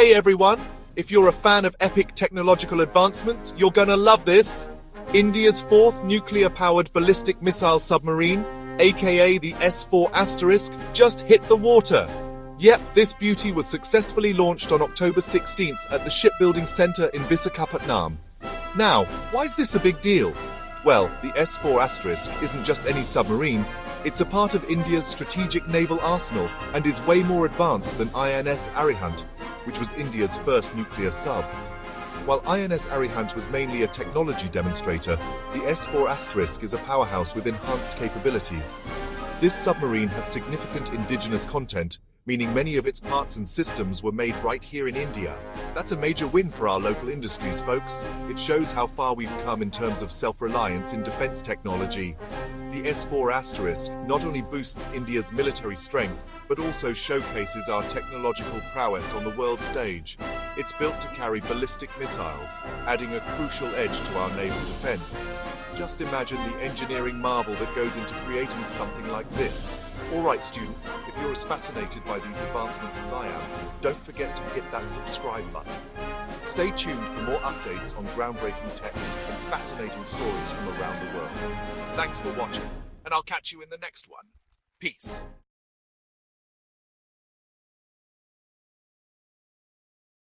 Hey everyone! If you're a fan of epic technological advancements, you're gonna love this! India's fourth nuclear-powered ballistic missile submarine, aka the S-4 just hit the water. Yep, this beauty was successfully launched on October 16th at the Shipbuilding Center in Visakhapatnam. Now, why is this a big deal? Well, the S-4 isn't just any submarine, it's a part of India's strategic naval arsenal and is way more advanced than INS Arihant, which was India's first nuclear sub. While INS Arihant was mainly a technology demonstrator, the S-4 is a powerhouse with enhanced capabilities. This submarine has significant indigenous content, meaning many of its parts and systems were made right here in India. That's a major win for our local industries, folks. It shows how far we've come in terms of self-reliance in defense technology. The S-4 not only boosts India's military strength, but also showcases our technological prowess on the world stage. It's built to carry ballistic missiles, adding a crucial edge to our naval defense. Just imagine the engineering marvel that goes into creating something like this. Alright students, if you're as fascinated by these advancements as I am, don't forget to hit that subscribe button. Stay tuned for more updates on groundbreaking tech and fascinating stories from around the world. Thanks for watching, and I'll catch you in the next one. Peace.